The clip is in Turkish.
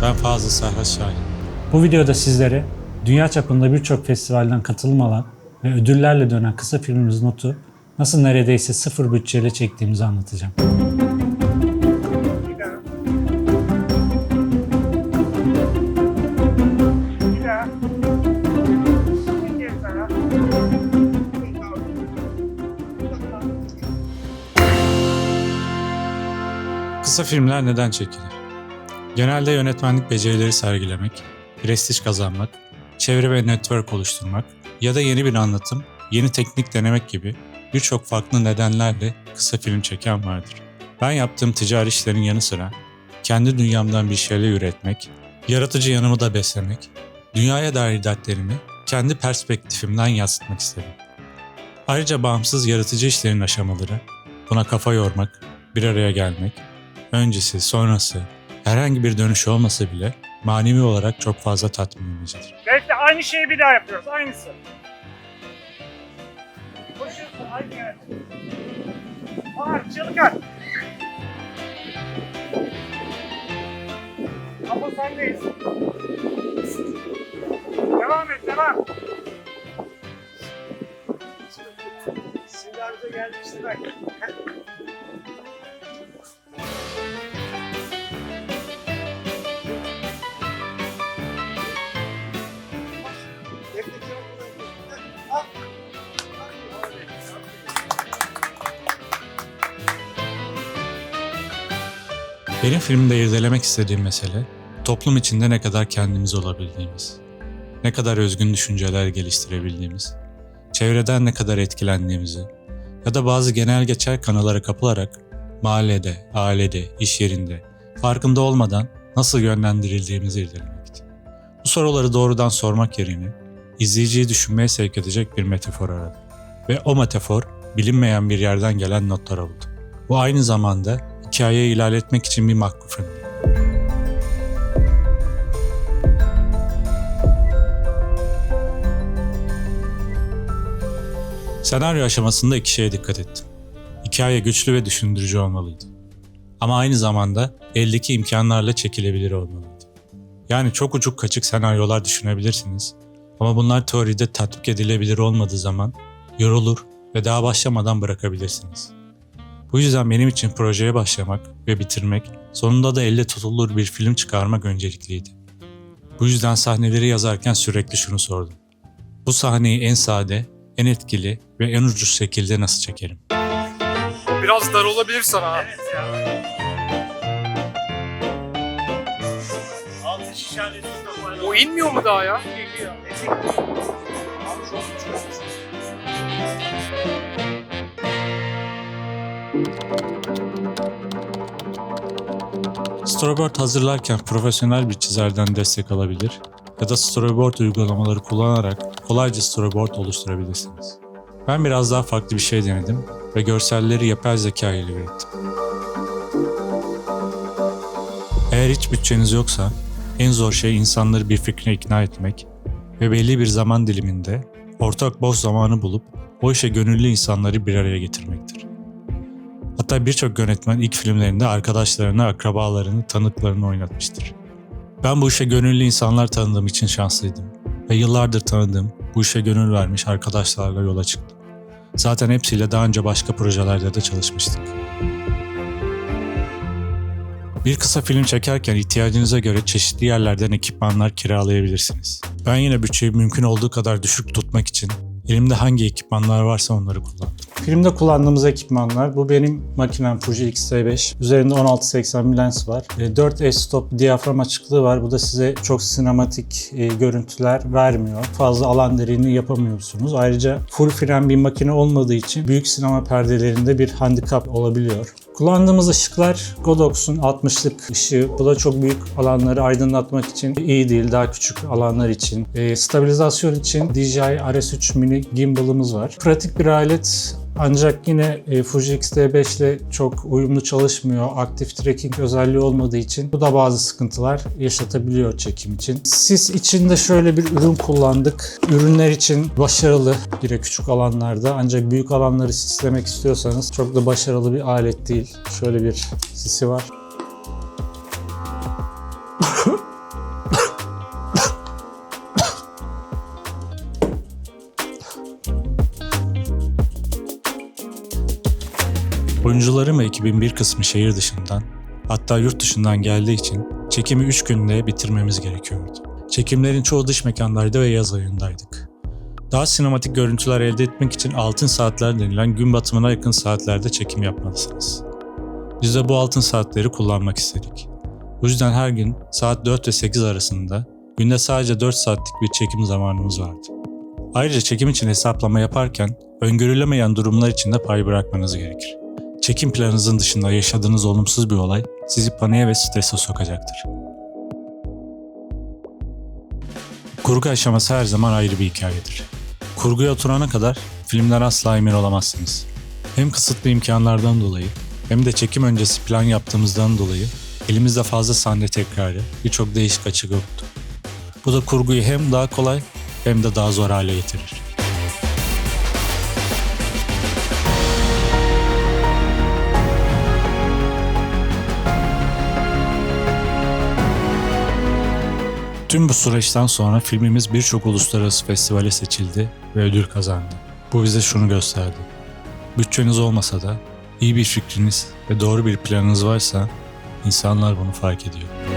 Ben Fazıl Serhat Şahin. Bu videoda sizlere dünya çapında birçok festivalden katılım alan ve ödüllerle dönen kısa filmimiz Not'u nasıl neredeyse sıfır bütçeyle çektiğimizi anlatacağım. Kısa filmler neden çekilir? Genelde yönetmenlik becerileri sergilemek, prestij kazanmak, çevre ve network oluşturmak ya da yeni bir anlatım, yeni teknik denemek gibi birçok farklı nedenlerle kısa film çeken vardır. Ben yaptığım ticari işlerin yanı sıra kendi dünyamdan bir şeyler üretmek, yaratıcı yanımı da beslemek, dünyaya dair dertlerimi kendi perspektifimden yansıtmak istedim. Ayrıca bağımsız yaratıcı işlerin aşamaları, buna kafa yormak, bir araya gelmek, öncesi, sonrası, herhangi bir dönüş olmasa bile manevi olarak çok fazla tatmin edicidir. Bekle, aynı şeyi bir daha yapıyoruz, aynısı. Koşuyorsun, aynı yer. Çığlık at. Ama sendeyiz. Devam et, devam. Şimdi arıza geldi işte bak. Benim filmde irdelemek istediğim mesele, toplum içinde ne kadar kendimiz olabildiğimiz, ne kadar özgün düşünceler geliştirebildiğimiz, çevreden ne kadar etkilendiğimizi ya da bazı genel geçer kanılara kapılarak mahallede, ailede, iş yerinde farkında olmadan nasıl yönlendirildiğimizi irdelemekti. Bu soruları doğrudan sormak yerine izleyiciyi düşünmeye sevk edecek bir metafor aradım. Ve o metafor bilinmeyen bir yerden gelen notlar oldu. Bu aynı zamanda hikayeyi ilerletmek için bir MacGuffin. Senaryo aşamasında iki şeye dikkat ettim. Hikaye güçlü ve düşündürücü olmalıydı. Ama aynı zamanda eldeki imkanlarla çekilebilir olmalıydı. Yani çok uçuk kaçık senaryolar düşünebilirsiniz ama bunlar teoride tatbik edilebilir olmadığı zaman yorulur ve daha başlamadan bırakabilirsiniz. Bu yüzden benim için projeye başlamak ve bitirmek, sonunda da elle tutulur bir film çıkarmak öncelikliydi. Bu yüzden sahneleri yazarken sürekli şunu sordum. Bu sahneyi en sade, en etkili ve en ucuz şekilde nasıl çekerim? Biraz dar olabilir sana ha. Evet ya. Altı şişhanesi kapalı. O inmiyor mu daha ya? Geliyor. Abi çok küçük. Storyboard hazırlarken profesyonel bir çizerden destek alabilir ya da storyboard uygulamaları kullanarak kolayca storyboard oluşturabilirsiniz. Ben biraz daha farklı bir şey denedim ve görselleri yapay zeka ile ürettim. Eğer hiç bütçeniz yoksa en zor şey insanları bir fikrine ikna etmek ve belli bir zaman diliminde ortak boş zamanı bulup o işe gönüllü insanları bir araya getirmektir. Hatta birçok yönetmen ilk filmlerinde arkadaşlarını, akrabalarını, tanıklarını oynatmıştır. Ben bu işe gönüllü insanlar tanıdığım için şanslıydım ve yıllardır tanıdığım, bu işe gönül vermiş arkadaşlarla yola çıktım. Zaten hepsiyle daha önce başka projelerde de çalışmıştık. Bir kısa film çekerken ihtiyacınıza göre çeşitli yerlerden ekipmanlar kiralayabilirsiniz. Ben yine bütçeyi mümkün olduğu kadar düşük tutmak için elimde hangi ekipmanlar varsa onları kullandım. Filmde kullandığımız ekipmanlar, bu benim makinem Fuji X-T5. Üzerinde 16-80 bir lens var. 4 f-stop diyafram açıklığı var. Bu da size çok sinematik görüntüler vermiyor. Fazla alan derinliği yapamıyorsunuz. Ayrıca full fren bir makine olmadığı için büyük sinema perdelerinde bir handikap olabiliyor. Kullandığımız ışıklar Godox'un 60'lık ışığı. Bu da çok büyük alanları aydınlatmak için iyi değil, daha küçük alanlar için. Stabilizasyon için DJI RS3 mini gimbal'ımız var. Pratik bir alet. Ancak yine Fuji X-T5 ile çok uyumlu çalışmıyor. Aktif tracking özelliği olmadığı için bu da bazı sıkıntılar yaşatabiliyor çekim için. Sis için de şöyle bir ürün kullandık. Ürünler için başarılı yine küçük alanlarda, ancak büyük alanları sislemek istiyorsanız çok da başarılı bir alet değil. Şöyle bir sisi var. Oyuncuların ve ekibin bir kısmı şehir dışından, hatta yurt dışından geldiği için çekimi 3 günde bitirmemiz gerekiyordu. Çekimlerin çoğu dış mekanlarda ve yaz ayındaydık. Daha sinematik görüntüler elde etmek için altın saatler denilen gün batımına yakın saatlerde çekim yapmalısınız. Biz de bu altın saatleri kullanmak istedik. Bu yüzden her gün saat 4 ve 8 arasında günde sadece 4 saatlik bir çekim zamanımız vardı. Ayrıca çekim için hesaplama yaparken öngörülemeyen durumlar için de pay bırakmanız gerekir. Çekim planınızın dışında yaşadığınız olumsuz bir olay sizi paniğe ve strese sokacaktır. Kurgu aşaması her zaman ayrı bir hikayedir. Kurguya oturana kadar filmden asla emin olamazsınız. Hem kısıtlı imkanlardan dolayı hem de çekim öncesi plan yaptığımızdan dolayı elimizde fazla sahne tekrarı, birçok değişik açı yoktu. Bu da kurguyu hem daha kolay hem de daha zor hale getirir. Tüm bu süreçten sonra filmimiz birçok uluslararası festivale seçildi ve ödül kazandı. Bu bize şunu gösterdi. Bütçeniz olmasa da iyi bir fikriniz ve doğru bir planınız varsa insanlar bunu fark ediyor.